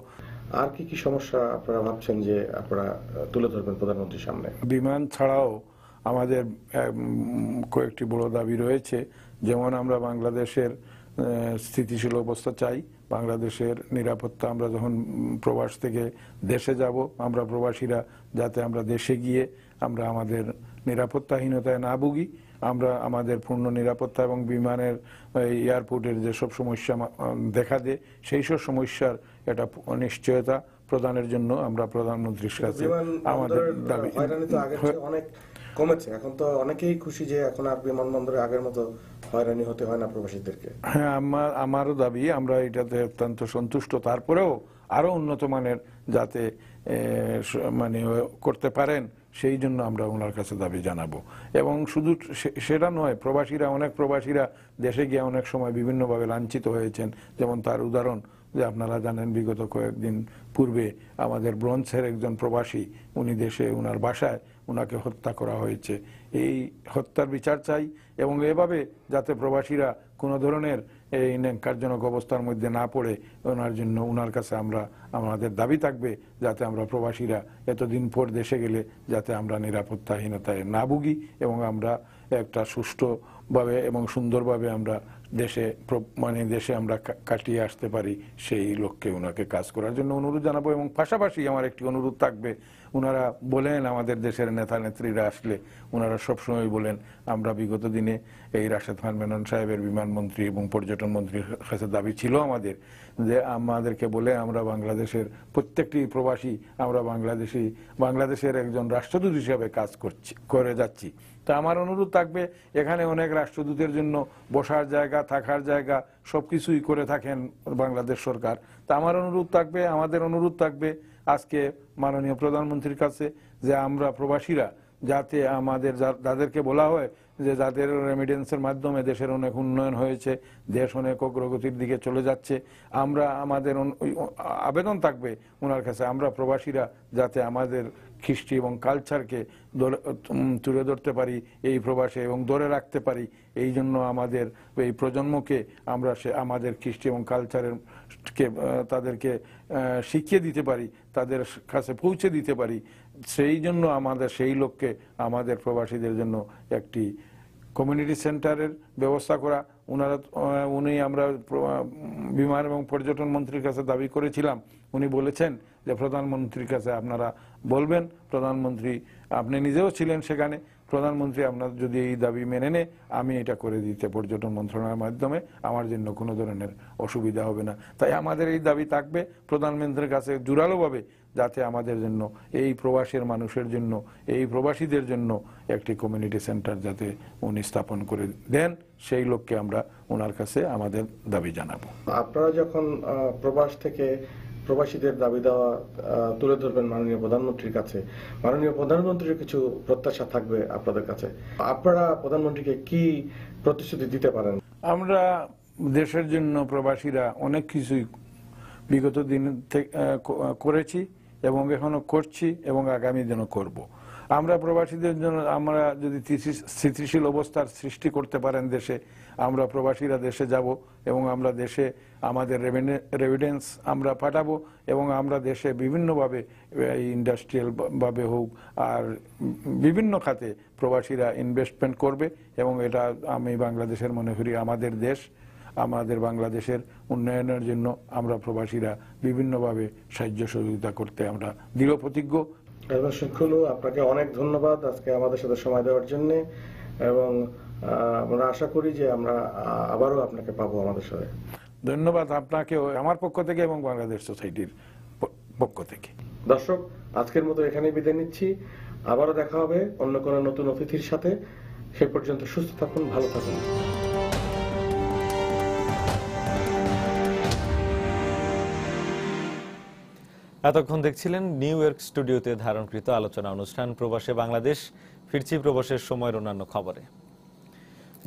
আর কি কি সমস্যা আপনারা ভাবছেন যে আপনারা তুলে ধরবেন প্রধানমন্ত্রীর সামনে? বিমান ছাড়াও আমাদের কয়েকটি বড় দাবি রয়েছে। যেমন আমরা বাংলাদেশের স্থিতিশীল অবস্থা চাই, বাংলাদেশের নিরাপত্তা। আমরা যখন প্রবাস থেকে দেশে যাব আমরা প্রবাসীরা যাতে আমরা দেশে গিয়ে আমরা আমাদের নিরাপত্তাহীনতায় না ভুগি, আমরা আমাদের পূর্ণ নিরাপত্তা এবং বিমানের এয়ারপোর্টের যেসব সমস্যা দেখা দেয় সেই সব সমস্যার একটা নিশ্চয়তা প্রদানের জন্য আমরা প্রধানমন্ত্রীর কাছে আমাদের দাবি। অনেক কমেছে, এখন তো অনেকেই খুশি যে এখন আর বিমানবন্দরে আগের মতো হয়রানি হতে হয় না প্রবাসীদেরকে। হ্যাঁ, আমারও দাবি, আমরা এটাতে অত্যন্ত সন্তুষ্ট। তারপরেও আরো উন্নত মানের যাতে মানে করতে পারেন সেই জন্য আমরা ওনার কাছে দাবি জানাবো। এবং শুধু সেটা নয়, অনেক প্রবাসীরা দেশে গিয়ে অনেক সময় বিভিন্নভাবে লাঞ্ছিত হয়েছেন। যেমন তার উদাহরণ যে আপনারা জানেন বিগত কয়েকদিন পূর্বে আমাদের ব্রঞ্জের একজন প্রবাসী, উনি দেশে ওনার বাসায় ওনাকে হত্যা করা হয়েছে। এই হত্যার বিচার চাই এবং এভাবে যাতে প্রবাসীরা কোনো ধরনের এই ন্যাক্কারজনক অবস্থার মধ্যে না পড়ে ওনার জন্য ওনার কাছে আমরা আমাদের দাবি থাকবে যাতে আমরা প্রবাসীরা এতদিন পর দেশে গেলে যাতে আমরা নিরাপত্তাহীনতায় না ভুগি এবং আমরা একটা সুষ্ঠুভাবে এবং সুন্দরভাবে আমরা দেশে আমরা কাটিয়ে আসতে পারি, সেই লক্ষ্যে ওনাকে কাজ করার জন্য অনুরোধ জানাবো। এবং পাশাপাশি আমার একটি অনুরোধ থাকবে, ওনারা বলেন আমাদের দেশের নেতা নেত্রীরা আসলে ওনারা সবসময় বলেন আমরা বিগত দিনে এই রাশেদ খান মেনন সাহেবের বিমানমন্ত্রী এবং পর্যটন মন্ত্রীর কাছে দাবি ছিল আমাদের যে আমাদেরকে বলে আমরা বাংলাদেশের প্রত্যেকটি প্রবাসী আমরা বাংলাদেশের একজন রাষ্ট্রদূত হিসাবে কাজ করে যাচ্ছি। তা আমার অনুরোধ থাকবে, এখানে অনেক রাষ্ট্রদূতের জন্য বসার জায়গা থাকার জায়গা সবকিছুই করে থাকেন বাংলাদেশ সরকার। তা আমার অনুরোধ থাকবে, আমাদের অনুরোধ থাকবে আজকে মাননীয় প্রধানমন্ত্রীর কাছে যে আমরা প্রবাসীরা যাতে আমাদের যাদেরকে বলা হয় যে যাদের রেমিডেন্সের মাধ্যমে দেশের অনেক উন্নয়ন হয়েছে, দেশ অনেক অগ্রগতির দিকে চলে যাচ্ছে, আমাদের আবেদন থাকবে ওনার কাছে আমরা প্রবাসীরা যাতে আমাদের কৃষ্টি এবং কালচারকে তুলে ধরতে পারি এই প্রবাসে এবং ধরে রাখতে পারি। এই জন্য আমাদের এই প্রজন্মকে আমরা আমাদের কৃষ্টি এবং কালচারের তাদেরকে শিখিয়ে দিতে পারি, তাদের কাছে পৌঁছে দিতে পারি। সেই জন্য আমাদের সেই লক্ষ্যে আমাদের প্রবাসীদের জন্য একটি কমিউনিটি সেন্টারের ব্যবস্থা করা। উনি আমরা বিমান এবং পর্যটন মন্ত্রীর কাছে দাবি করেছিলাম, উনি বলেছেন যে প্রধানমন্ত্রীর কাছে আপনারা বলবেন, প্রধানমন্ত্রী আপনি নিজেও ছিলেন সেখানে, প্রধানমন্ত্রী আপনার যদি এই দাবি মেনে নেয় আমি এটা করে দিতে পর্যটন মন্ত্রণালয়ের মাধ্যমে আমার জন্য কোনো ধরনের অসুবিধা হবে না। তাই আমাদের এই দাবি থাকবে প্রধানমন্ত্রীর কাছে জোরালোভাবে যাতে আমাদের জন্য এই প্রবাসের মানুষের জন্য এই প্রবাসীদের জন্য একটি কমিউনিটি সেন্টার যাতে উনি স্থাপন করে দেন, সেই লক্ষ্যে আমরা ওনার কাছে আমাদের দাবি জানাবো। আপনারা যখন প্রবাস থেকে প্রবাসীদের দাবি দেওয়া তুলে ধরবেন মাননীয় প্রধানমন্ত্রীর কাছে, মাননীয় প্রধানমন্ত্রীর কিছু প্রত্যাশা থাকবে আপনাদের কাছে, আপনারা প্রধানমন্ত্রীকে কি প্রতিশ্রুতি দিতে পারেন? আমরা দেশের জন্য প্রবাসীরা অনেক কিছুই বিগত দিন করেছি এবং এখনো করছি এবং আগামী দিনও করব। আমরা প্রবাসীদের জন্য আমরা যদি স্থিতিশীল অবস্থার সৃষ্টি করতে পারেন দেশে, আমরা প্রবাসীরা দেশে যাব এবং আমরা দেশে আমাদের রেভিডেন্স আমরা পাঠাবো এবং আমরা দেশে বিভিন্নভাবে ইন্ডাস্ট্রিয়াল ভাবে হোক আর বিভিন্ন খাতে প্রবাসীরা ইনভেস্টমেন্ট করবে এবং এটা আমি বাংলাদেশের মনে করি আমাদের দেশ, আমাদের বাংলাদেশের উন্নয়নের জন্য আমরা প্রবাসীরা বিভিন্নভাবে সাহায্য সহযোগিতা করতে আমরা দৃঢ় প্রতিজ্ঞ। আপনাকে অনেক ধন্যবাদ আজকে আমাদের সাথে সময় দেওয়ার জন্য এবং আমরা আশা করি যে আমরা আবারও আপনাকে পাবো আমাদের সাথে। ধন্যবাদ আপনাকেও আমার পক্ষ থেকে এবং বাংলাদেশ সোসাইটির পক্ষ থেকে। দর্শক, আজকের মতো এখানেই বিদায় নিচ্ছি, আবারও দেখা হবে অন্য কোনো নতুন অতিথির সাথে। সে পর্যন্ত সুস্থ থাকুন, ভালো থাকুন। এতক্ষণ দেখছিলেন নিউ ইয়র্ক স্টুডিওতে ধারণকৃত আলোচনা অনুষ্ঠান প্রবাসে বাংলাদেশ। ফিরছি প্রবাসের সময়ের অন্যান্য খবরে।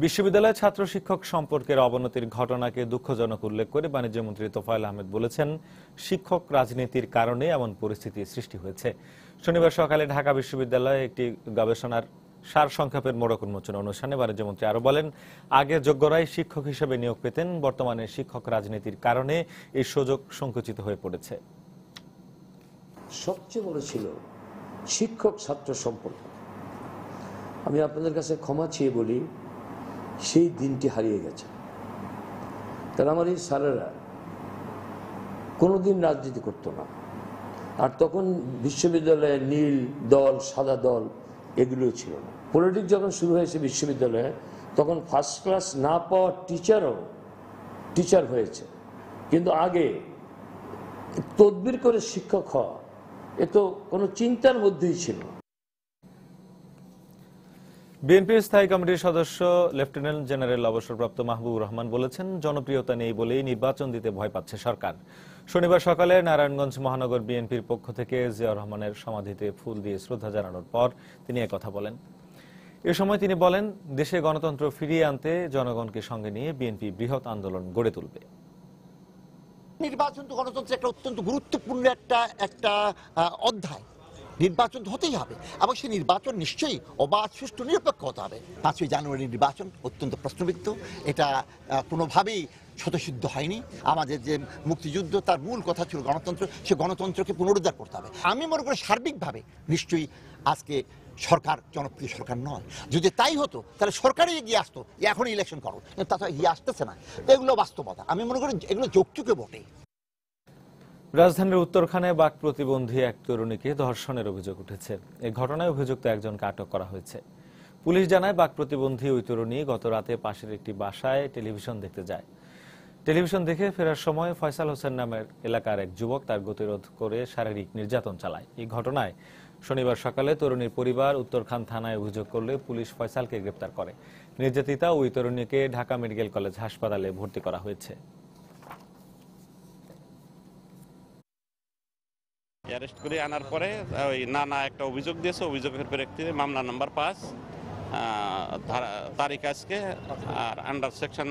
বিশ্ববিদ্যালয় ছাত্র শিক্ষক সম্পর্কের অবনতির ঘটনাকে দুঃখজনক উল্লেখ করে বাণিজ্যমন্ত্রী তোফায়েল আহমেদ বলেছেন, শিক্ষক রাজনীতির কারণে এমন পরিস্থিতি সৃষ্টি হয়েছে। শনিবার সকালে ঢাকা বিশ্ববিদ্যালয়ে একটি গবেষণার সারসংক্ষেপের মোড়ক উন্মোচন অনুষ্ঠানে বাণিজ্যমন্ত্রী আরো বলেন, আগে যোগ্যরাই শিক্ষক হিসেবে নিয়োগ পেতেন, বর্তমানে শিক্ষক রাজনীতির কারণে এই সুযোগ সংকুচিত হয়ে পড়েছে। সবচেয়ে বড় ছিল শিক্ষক ছাত্র সম্পর্ক। আমি আপনাদের কাছে ক্ষমা চেয়ে বলি, সেই দিনটি হারিয়ে গেছে। তারা আমার এই স্যারেরা কোনোদিন রাজনীতি করতো না। আর তখন বিশ্ববিদ্যালয়ে নীল দল সাদা দল এগুলো ছিল না। পলিটিক্স যখন শুরু হয়েছে বিশ্ববিদ্যালয়ে, তখন ফার্স্ট ক্লাস না পাওয়া টিচারও টিচার হয়েছে। কিন্তু আগে তদবির করে শিক্ষক হওয়া এ তো কোনো চিন্তার মধ্যেই ছিল। বিএনপির স্থায়ী কমিটির সদস্য লেফটেন্যান্ট জেনারেল অবসরপ্রাপ্ত মাহবুবুর রহমান বলেছেন, জনপ্রিয়তা নেই বলেই নির্বাচন দিতে ভয় পাচ্ছে সরকার। শনিবার সকালে নারায়ণগঞ্জ মহানগর বিএনপির পক্ষ থেকে জিয়াউর রহমানের সমাধিতে ফুল দিয়ে শ্রদ্ধা জানানোর পর তিনি একথা বলেন। এ সময় তিনি বলেন, দেশে গণতন্ত্র ফিরিয়ে আনতে জনগণকে সঙ্গে নিয়ে বিএনপি বৃহৎ আন্দোলন গড়ে তুলবে। নির্বাচন তো গণতন্ত্রের একটা অত্যন্ত গুরুত্বপূর্ণ একটা অধ্যায়। নির্বাচন হতেই হবে এবং সেই নির্বাচন নিশ্চয়ই অবাধ, সুষ্ঠু, নিরপেক্ষ হতে হবে। 5ই জানুয়ারির নির্বাচন অত্যন্ত প্রশ্নবিদ্ধ, এটা কোনোভাবেই স্বতঃসিদ্ধ হয়নি। আমাদের যে মুক্তিযুদ্ধ তার মূল কথা ছিল গণতন্ত্র, সে গণতন্ত্রকে পুনরুদ্ধার করতে হবে। আমি মনে করি সার্বিকভাবে নিশ্চয়ই আজকে সরকার জনপ্রিয় সরকার নয়। যদি তাই হতো তাহলে সরকারই এগিয়ে আসতো, এখন ইলেকশন করো, তা তো এগিয়ে আসতেছে না। তো এগুলো বাস্তবতা, আমি মনে করি এগুলো যৌক্তিকে বটে। রাজধানীর উত্তরখানে বাক প্রতিবন্ধী এক তরুণীকে ধর্ষণের অভিযোগ উঠেছে। এই ঘটনায় অভিযুক্ত একজনকে আটক করা হয়েছে। পুলিশ জানায়, বাক প্রতিবন্ধী ওই তরুণী গত রাতে পাশের একটি বাসায় টেলিভিশন দেখতে যায়। টেলিভিশন দেখে ফেরার সময় ফয়সাল হোসেন নামের এলাকার এক যুবক তার গতিরোধ করে শারীরিক নির্যাতন চালায়। এই ঘটনায় শনিবার সকালে তরুণীর পরিবার উত্তরখান থানায় অভিযোগ করলে পুলিশ ফয়সালকে গ্রেপ্তার করে। নির্যাতিতা ওই তরুণীকে ঢাকা মেডিকেল কলেজ হাসপাতালে ভর্তি করা হয়েছে। অ্যারেস্ট করে আনার পরে ওই নানা একটা অভিযোগ দিয়েছে, অভিযোগের প্রেক্ষিতে মামলা নাম্বার 5 তারিখ আজকে আর আন্ডার সেকশন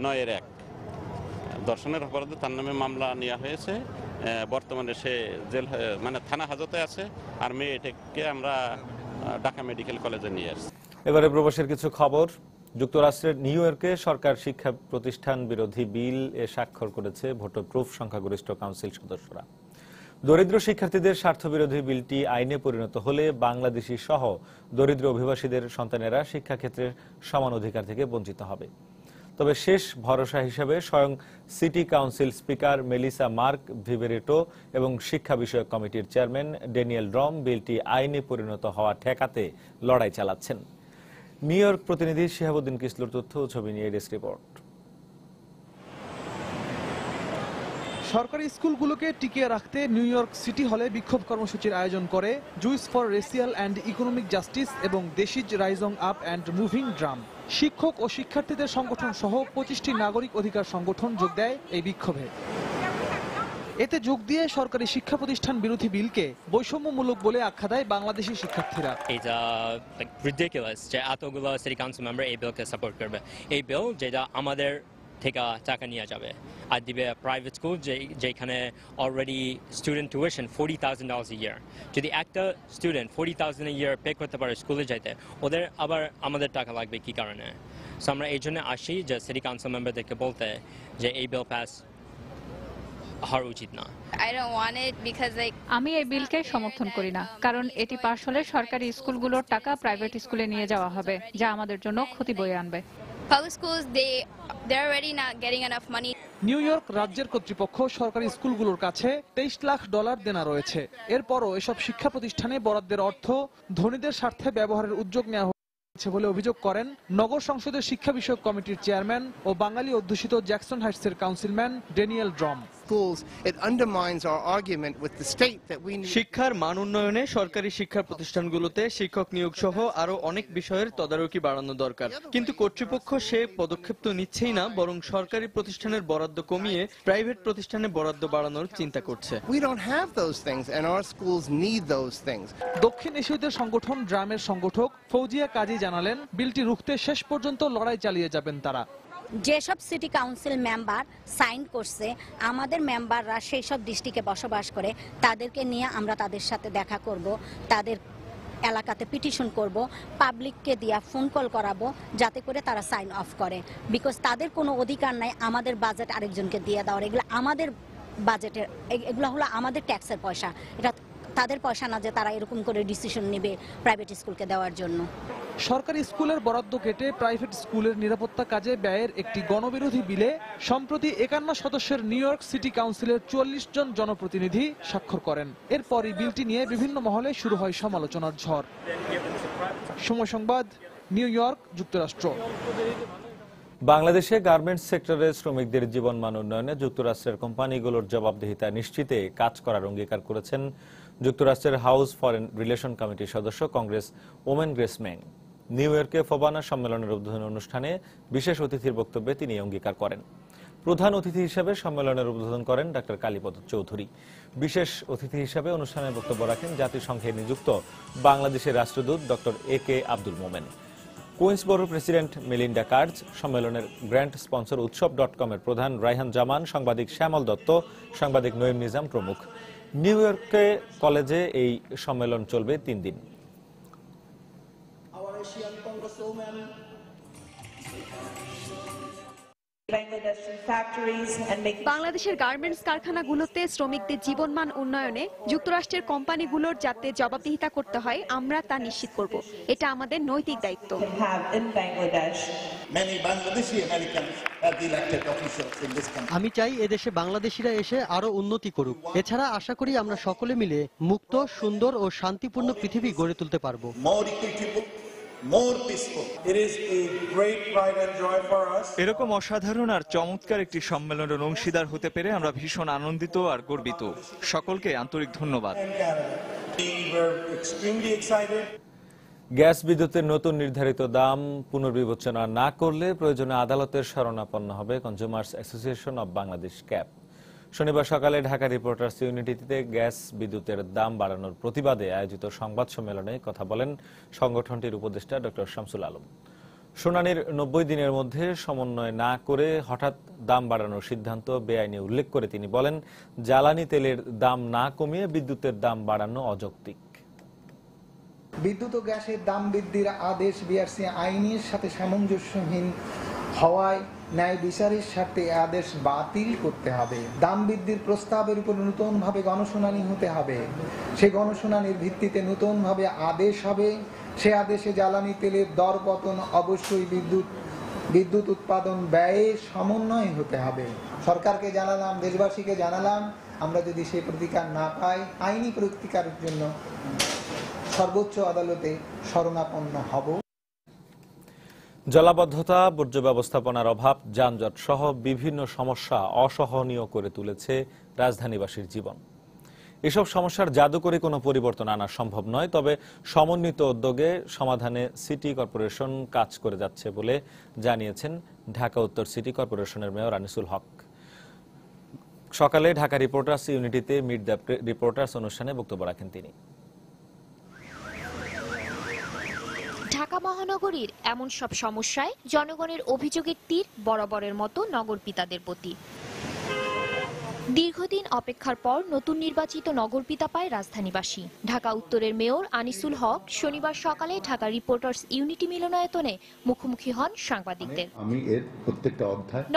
9-1 ধর্ষণের অপরাধে তার নামে মামলা নেওয়া হয়েছে। বর্তমানে সে জেল মানে থানা হাজতে আছে, আর মেয়েটাকে আমরা ঢাকা মেডিকেল কলেজে নিয়ে আসছি। এবারে প্রবাসের কিছু খবর। যুক্তরাষ্ট্রের নিউ ইয়র্কে সরকার শিক্ষা প্রতিষ্ঠান বিরোধী বিল এ স্বাক্ষর করেছে ভোটপ্রুফ সংখ্যাগরিষ্ঠ কাউন্সিল সদস্যরা। দরিদ্র শিক্ষার্থীদের স্বার্থবিরোধী বিলটি আইনে পরিণত হলে বাংলাদেশি সহ দরিদ্র অভিবাসীদের সন্তানেরা শিক্ষাক্ষেত্রে সমান অধিকার থেকে বঞ্চিত হবে। তবে শেষ ভরসা হিসেবে স্বয়ং city council speaker Melissa Mark Viverito এবং শিক্ষা বিষয়ক কমিটির চেয়ারম্যান ড্যানিয়েল ড্রম বিলটি আইনে পরিণত হওয়া ঠেকাতে লড়াই চালাচ্ছেন। নিউ ইয়র্ক প্রতিনিধি শিহাবুদ্দিন কিসলুর তথ্য ও ছবি নিয়ে ডেস্ক রিপোর্ট। সরকারি স্কুলগুলোকে টিকিয়ে রাখতে নিউ ইয়র্ক সিটি হলে বিক্ষোভ কর্মসূচির আয়োজন করে juice for racial and economic justice এবং দেশিজ রাইজং আপ অ্যান্ড মুভিং ড্রাম। শিক্ষক ও শিক্ষার্থীদের সংগঠন সহ 25টি নাগরিক অধিকার সংগঠন যোগ দেয় এই বিক্ষোভে। এতে যোগ দিয়ে সরকারি শিক্ষা প্রতিষ্ঠান বিরোধী বিলকে বৈষম্যমূলক বলে আখ্যা দেয় বাংলাদেশি শিক্ষার্থীরা। এটা রিডিকুলাস যে এতগুলো সিটি কাউন্সিল মেম্বার এই বিলকে সাপোর্ট করবে। এই বিল যেটা আমাদের থেকে টাকা নিয়ে যাবে আর দিবে প্রাইভেট স্কুল যেখানে already student tuition $40,000 a year। যদি একটা স্টুডেন্ট $40,000 a year পে করতে পারে স্কুলে যাইতে, ওদের আবার আমাদের টাকা লাগবে কি কারণে? সো আমরা এই জন্য আসি যে সিটি কাউন্সিল মেম্বারদেরকে বলতে যে এই বিল পাস হওয়া উচিত না। আমি এই বিলকে সমর্থন করি না, কারণ এটি পাশ হলে সরকারি স্কুলগুলোর টাকা প্রাইভেট স্কুলে নিয়ে যাওয়া হবে, যা আমাদের জন্য ক্ষতি বয়ে আনবে। নিউ ইয়র্ক রাজ্যের কর্তৃপক্ষ সরকারি স্কুলগুলোর কাছে $23 লাখ দেনা রয়েছে। এরপরও এসব শিক্ষা প্রতিষ্ঠানে বরাদ্দের অর্থ ধনীদের স্বার্থে ব্যবহারের উদ্যোগ নেওয়া হয়েছে বলে অভিযোগ করেন নগর সংসদের শিক্ষা বিষয়ক কমিটির চেয়ারম্যান ও বাঙালি অধ্যুষিত জ্যাকসন হাইটসের কাউন্সিলম্যান ড্যানিয়েল ড্রম। শিক্ষার মান উন্নয়নে সরকারি শিক্ষা প্রতিষ্ঠানগুলোতে শিক্ষক নিয়োগ সহ আরো অনেক বিষয়ের তদারকি বাড়ানো দরকার, কিন্তু কর্তৃপক্ষ সে পদক্ষেপ তো নিচ্ছেই না, বরং সরকারি প্রতিষ্ঠানের বরাদ্দ কমিয়ে প্রাইভেট প্রতিষ্ঠানে বরাদ্দ বাড়ানোর চিন্তা করছে। দক্ষিণ এশীয়দের সংগঠন ড্রামের সংগঠক ফৌজিয়া কাজী জানালেন, বিলটি রুখতে শেষ পর্যন্ত লড়াই চালিয়ে যাবেন তারা। যেসব সিটি কাউন্সিল মেম্বার সাইন করছে, আমাদের মেম্বাররা সেই সব ডিস্ট্রিক্টে বসবাস করে, তাদেরকে নিয়ে আমরা তাদের সাথে দেখা করব, তাদের এলাকাতে পিটিশন করব, পাবলিককে দিয়া ফোন কল করাবো যাতে করে তারা সাইন অফ করে। বিকজ তাদের কোনো অধিকার নাই আমাদের বাজেট আরেকজনকে দিয়ে দেওয়ার। এগুলো আমাদের বাজেটের, এগুলো হলো আমাদের ট্যাক্সের পয়সা, এটা তাদের পয়সা না যে তারা এরকম করে ডিসিশন নেবে প্রাইভেট স্কুলকে দেওয়ার জন্য। সরকারি স্কুলের বরাদ্দ কেটে প্রাইভেট স্কুলের নিরাপত্তা কাজে ব্যয়ের একটি গণবিরোধী বিলে সম্প্রতি 51 সদস্যের নিউ ইয়র্ক সিটি কাউন্সিলের 44 জন জনপ্রতিনিধি স্বাক্ষর করেন। এরপরই বিলটি নিয়ে বিভিন্ন মহলে শুরু হয় সমালোচনার ঝড়। সময় সংবাদ, নিউ ইয়র্ক, যুক্তরাষ্ট্র। বাংলাদেশে গার্মেন্টস সেক্টরে শ্রমিকদের জীবনমান উন্নয়নে যুক্তরাষ্ট্রের কোম্পানিগুলোর জবাবদিহিতা নিশ্চিতে কাজ করার অঙ্গীকার করেছেন যুক্তরাষ্ট্রের হাউস ফরেন রিলেশন কমিটির সদস্য Congress women grace Meng. New ইয়র্কে ফোবানা সম্মেলনের উদ্বোধন অনুষ্ঠানে বিশেষ অতিথির বক্তব্যে তিনি অঙ্গীকার করেন। প্রধান অতিথি হিসেবে সম্মেলনের উদ্বোধন করেন ডক্টর কালীপদ চৌধুরী। বিশেষ অতিথি হিসেবে অনুষ্ঠানে বক্তব্য রাখেন জাতিসংঘে নিযুক্ত বাংলাদেশের রাষ্ট্রদূত doctor A K. Abdul Momen. কুইন্সবরো president Melinda কার্জ, সম্মেলনের গ্র্যান্ড স্পন্সর উৎসব.com এর প্রধান রায়হান জামান, সাংবাদিক শ্যামল দত্ত, সাংবাদিক নঈম নিজাম প্রমুখ। নিউ ইয়র্কে কলেজে এই সম্মেলন চলবে 3 দিন। বাংলাদেশের গার্মেন্টস কারখানাগুলোতে শ্রমিকদের জীবনমান উন্নয়নে যুক্তরাষ্ট্রের কোম্পানিগুলোর যাতে জবাবদিহিতা করতে হয়, আমরা তা নিশ্চিত করব। এটা আমাদের নৈতিক দায়িত্ব। আমি চাই এদেশে বাংলাদেশিরা এসে আরো উন্নতি করুক। এছাড়া আশা করি আমরা সকলে মিলে মুক্ত, সুন্দর ও শান্তিপূর্ণ পৃথিবী গড়ে তুলতে পারবো। এরকম অসাধারণ আর চমৎকার একটি সম্মেলনের অংশীদার হতে পেরে আমরা ভীষণ আনন্দিত আর গর্বিত। সকলকে আন্তরিক ধন্যবাদ। গ্যাস বিদ্যুতের নতুন নির্ধারিত দাম পুনর্বিবেচনা না করলে প্রয়োজনে আদালতের শরণাপন্ন হবে consumers association of Bangladesh cab. শনিবার সকালে ঢাকা রিপোর্টার্স ইউনিটিতে গ্যাস বিদ্যুতের দাম বাড়ানোর প্রতিবাদে আয়োজিত সংবাদ সম্মেলনে কথা বলেন সংগঠনটির উপদেষ্টা ডক্টর শামসুল আলম। শুনানির 90 দিনের মধ্যে সমন্বয় না করে হঠাৎ দাম বাড়ানোর সিদ্ধান্ত বেআইনি উল্লেখ করে তিনি বলেন, জ্বালানি তেলের দাম না কমিয়ে বিদ্যুতের দাম বাড়ানো অযৌক্তিক। বিদ্যুৎ ও গ্যাসের দাম বৃদ্ধির আদেশ বিআরসি আইনের সাথে সামঞ্জস্যহীন হওয়ায় ন্যায় বিচারের স্বার্থে আদেশ বাতিল করতে হবে। দাম বৃদ্ধির প্রস্তাবের উপর নতুনভাবে গণশুনানি হতে হবে। সেই গণশুনানির ভিত্তিতে নতুনভাবে আদেশ হবে। সে আদেশে জ্বালানি তেলের দর পতন অবশ্যই বিদ্যুৎ উৎপাদন ব্যয়ে সমন্বয় হতে হবে। সরকারকে জানালাম, দেশবাসীকে জানালাম, আমরা যদি সেই প্রতিকার না পাই আইনি প্রতিকারের জন্য সর্বোচ্চ আদালতে শরণাপন্ন হব। জলাবদ্ধতা, বর্জ্য ব্যবস্থাপনার অভাব, যানজট সহ বিভিন্ন সমস্যা অসহনীয় করে তুলেছে রাজধানীবাসীর জীবন। এসব সমস্যার জাদুকরী কোনো পরিবর্তন আনা সম্ভব নয়, তবে সমন্বিত উদ্যোগে সমাধানে সিটি কর্পোরেশন কাজ করে যাচ্ছে বলে জানিয়েছেন ঢাকা উত্তর সিটি কর্পোরেশনের মেয়র আনিসুল হক। সকালে ঢাকা রিপোর্টার্স ইউনিটিতে মিট দ্য রিপোর্টার্স অনুষ্ঠানে বক্তব্য রাখেন তিনি। ঢাকা মহানগরীর এমন সব সমস্যায় জনগণের অভিযোগের তীর বরাবরের মতো নগরপিতাদের প্রতি। দীর্ঘদিন অপেক্ষার পর নতুন নির্বাচিত নগরপিতা পায় রাজধানীবাসী। ঢাকা উত্তরের মেয়র আনিসুল হক শনিবার সকালে ঢাকা রিপোর্টার্স ইউনিটি মিলনায়তনে মুখোমুখি হন সাংবাদিকদের।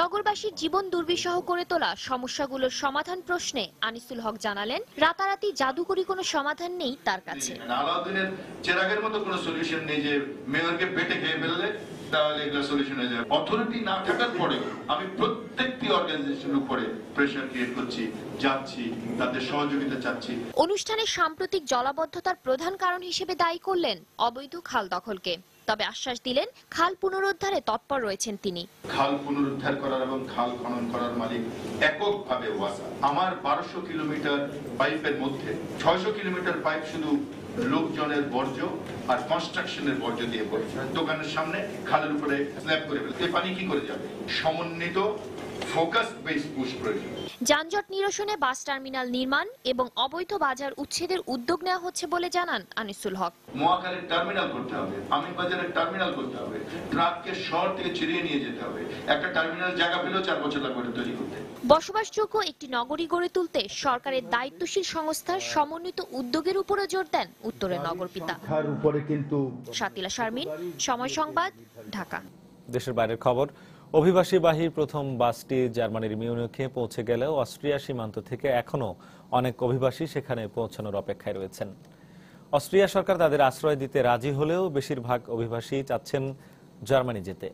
নগরবাসীর জীবন দুর্বিষহ করে তোলা সমস্যাগুলোর সমাধান প্রশ্নে আনিসুল হক জানালেন, রাতারাতি জাদুকরি কোনো সমাধান নেই তার কাছে। আলাউদ্দিনের চেরাগের মতো কোনো সলিউশন নেই যে মেয়রকে পেটে খেয়ে ফেললে তাহলে এগুলো সলিউশন হয়ে যাবে। অথরিটি না থাকার পরে আমি প্রত্যেকটি অর্গানাইজেশনের উপরে প্রেসার ক্রিয়েট করছি, যাচ্ছি, তাদের সহযোগিতা চাচ্ছি। অনুষ্ঠানে সাম্প্রতিক জলাবদ্ধতার প্রধান কারণ হিসেবে দায়ী করলেন অবৈধ খাল দখলকে, তবে আশ্বাস দিলেন খাল পুনরুদ্ধারে তৎপর রয়েছেন তিনি। খাল পুনরুদ্ধার করার এবং খাল খনন করার মালিক এককভাবে ওয়াসা। আমার 1200 কিলোমিটার পাইপের মধ্যে 600 কিলোমিটার পাইপ শুধু লোকজনের বর্জ্য আর কনস্ট্রাকশনের বর্জ্য দিয়ে পড়ছে। দোকানের সামনে খালের উপরে স্ল্যাব করে ফেলে এই পানি কি করে যাবে? সমন্বিত ফোকাস বেস পুশ প্রয়োজন। যানজট নিরসনে বাস টার্মিনাল নির্মাণ এবং অবৈধ বাজার উচ্ছেদের উদ্যোগ নেওয়া হচ্ছে বলে জানান আনিসুল হক। মোয়াখালীর টার্মিনাল করতে হবে, আমিনবাজারের টার্মিনাল করতে হবে, ট্রাককে শহর থেকে ছিড়িয়ে নিয়ে যেতে হবে। একটা টার্মিনাল জায়গা পেলেও 4 বছর লাগবে তৈরি করতে। বসবাসযোগ্য একটি নগরী গড়ে তুলতে সরকারের দায়িত্বশীল সংস্থার সমন্বিত উদ্যোগের উপরে জোর দেন উত্তরের নগরপিতা। শাতিলা শারমিন, সময় সংবাদ, ঢাকা। দেশের বাইরের খবর। অভিবাসীবাহী প্রথম বাসটি জার্মানির মিউনিখে পৌঁছে গেলেও অস্ট্রিয়া সীমান্ত থেকে এখনো অনেক অভিবাসী সেখানে পৌঁছানোর অপেক্ষায় রয়েছেন। অস্ট্রিয়া সরকার তাদের আশ্রয় দিতে রাজি হলেও বেশিরভাগ অভিবাসী চাচ্ছেন জার্মানি যেতে।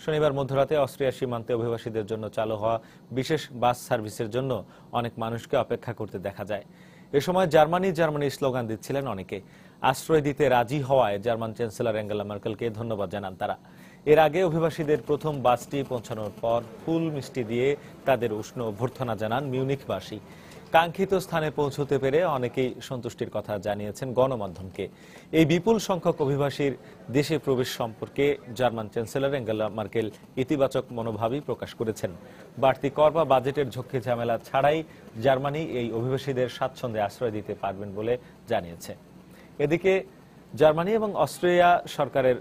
শনিবার মধ্যরাতে অস্ট্রিয়া সীমান্তে অভিবাসীদের জন্য চালু হওয়া বিশেষ বাস সার্ভিসের জন্য অনেক মানুষকে অপেক্ষা করতে দেখা যায়। এ সময় জার্মানি জার্মানি স্লোগান দিচ্ছিলেন অনেকে। আশ্রয় দিতে রাজি হওয়ায় জার্মান চ্যান্সেলর অ্যাঙ্গেলা ম্যার্কেলকে ধন্যবাদ জানান তারা। এর আগে অভিবাসীদের প্রথম বাসটি পৌঁছানোর পর ফুল মিষ্টি দিয়ে তাদের উষ্ণ অভ্যর্থনা জানান মিউনিখবাসী। কাঙ্ক্ষিত স্থানে পৌঁছতে পেরে অনেকেই সন্তুষ্টির কথা জানিয়েছেন গণমাধ্যমকে। এই বিপুল সংখ্যক অভিবাসীর দেশে প্রবেশ সম্পর্কে জার্মান চ্যান্সেলর অ্যাঙ্গেলা মার্কেল ইতিবাচক মনোভাবই প্রকাশ করেছেন। বাড়তি কর বা বাজেটের ঝক্কি ঝামেলা ছাড়াই জার্মানি এই অভিবাসীদের স্বাচ্ছন্দ্যে আশ্রয় দিতে পারবেন বলে জানিয়েছে। এদিকে জার্মানি এবং অস্ট্রিয়া সরকারের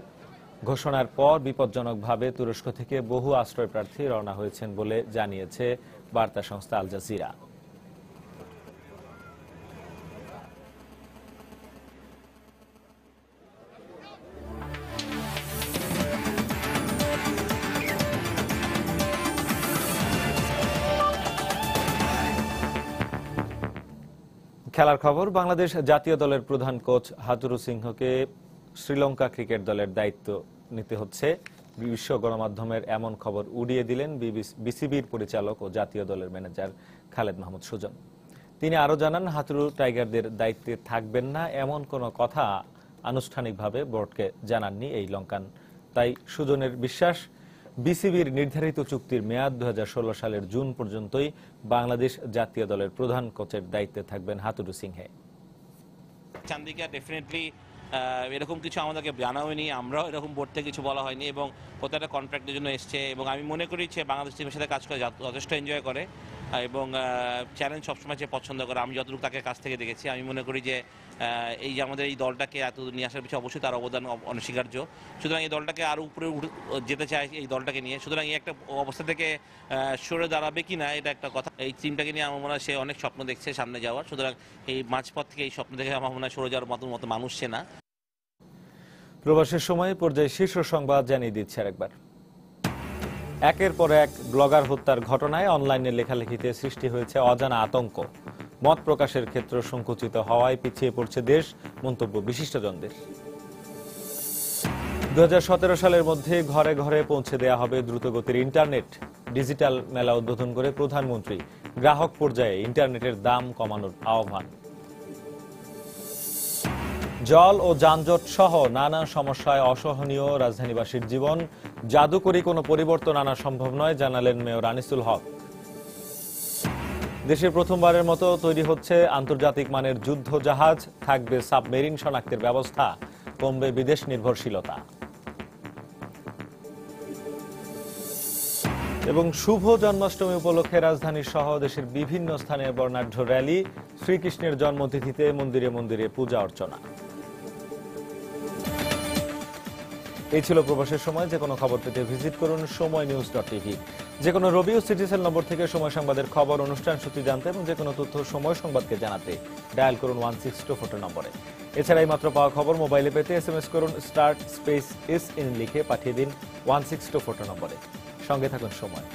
ঘোষণার পর বিপজ্জনকভাবে তুরস্ক থেকে বহু আশ্রয় প্রার্থী রওনা হয়েছেন বলে জানিয়েছে বার্তা সংস্থা আল জাজিরা। খেলার খবর, বাংলাদেশ জাতীয় দলের প্রধান কোচ হাতুরু সিংহকে শ্রীলঙ্কা ক্রিকেট দলের দায়িত্ব নিতে হচ্ছে। বিশ্ব গণমাধ্যমের এমন খবর উড়িয়ে দিলেন বিসিবির পরিচালক ও জাতীয় দলের ম্যানেজার খালেদ মাহমুদ সুজন। তিনি আরো জানান, হাতুরু টাইগারদের দায়িত্বে থাকবেন না এমন কোনো কথা আনুষ্ঠানিকভাবে বোর্ডকে জানাননি এই লঙ্কান। তাই সুজনের বিশ্বাস, বিসিবির নির্ধারিত চুক্তির মেয়াদ 2016 সালের জুন পর্যন্তই বাংলাদেশ জাতীয় দলের প্রধান কোচের দায়িত্বে থাকবেন হাতুরু সিংহে। চান্দিকা ডেফিনেটলি এরকম কিছু আমাদেরকে জানা হয়নি, আমরাও এরকম বোর্ড থেকে কিছু বলা হয়নি এবং প্রত্যেকটা কন্ট্রাক্টের জন্য এসছে এবং আমি মনে করি যে বাংলাদেশ টিমের সাথে কাজ করে যথেষ্ট এনজয় করে এবং চ্যালেঞ্জ সবসময় যে পছন্দ করে। আমি যতটুকু তাকে কাছ থেকে দেখেছি, আমি মনে করি যে এই যে আমাদের এই দলটাকে এত নিয়ে আসার পিছনে অবশ্যই তার অবদান অনস্বীকার্য। সুতরাং এই দলটাকে আরও উপরে যেতে চায় এই দলটাকে নিয়ে। সুতরাং এই একটা অবস্থা থেকে সরে দাঁড়াবে কি না এটা একটা কথা। এই টিমটাকে নিয়ে আমার মনে হয় সে অনেক স্বপ্ন দেখছে সামনে যাওয়ার। সুতরাং এই মাঝপথ থেকে এই স্বপ্ন দেখে আমার মনে হয় সরে যাওয়ার মতো মানুষ সে না। প্রবাসের সময় পর্যায়ে শীর্ষ সংবাদ জানিয়ে দিচ্ছে আরেকবার। একের পর এক ব্লগার হত্যার ঘটনায় অনলাইনে লেখালেখিতে সৃষ্টি হয়েছে অজানা আতঙ্ক। মত প্রকাশের ক্ষেত্র সংকুচিত হওয়ায় পিছিয়ে পড়ছে দেশ, মন্তব্য বিশিষ্টজনদের। 2017 সালের মধ্যে ঘরে ঘরে পৌঁছে দেয়া হবে দ্রুতগতির ইন্টারনেট। ডিজিটাল মেলা উদ্বোধন করে প্রধানমন্ত্রী গ্রাহক পর্যায়ে ইন্টারনেটের দাম কমানোর আহ্বান। জল ও যানজট সহ নানা সমস্যায় অসহনীয় রাজধানীবাসীর জীবন, জাদুকরী কোনো পরিবর্তন আনা সম্ভব নয়, জানালেন মেয়র আনিসুল হক। দেশের প্রথমবারের মতো তৈরি হচ্ছে আন্তর্জাতিক মানের যুদ্ধ জাহাজ, থাকবে সাবমেরিন শনাক্তের ব্যবস্থা, কমবে বিদেশ নির্ভরশীলতা। এবং শুভ জন্মাষ্টমী উপলক্ষে রাজধানীর সহ দেশের বিভিন্ন স্থানে বর্ণাঢ্য র্যালি, শ্রীকৃষ্ণের জন্মতিথিতে মন্দিরে মন্দিরে পূজা অর্চনা। এই ছিল প্রবাসের সময়। যে কোনো খবর পেতে ভিজিট করুন সময়নিউজ.টিভি। যে কোনো রবি ও সিটিসেল নম্বর থেকে সময় সংবাদের খবর, অনুষ্ঠান সূচি জানতে এবং যে কোনো তথ্য সময় সংবাদকে জানাতে ডায়াল করুন 16242 নম্বরে। এছাড়া এই মাত্র পাওয়া খবর মোবাইলে পেতে SMS করুন *SPACE IN লিখে পাঠিয়ে দিন 16242 নম্বরে। সঙ্গে থাকুন সময়।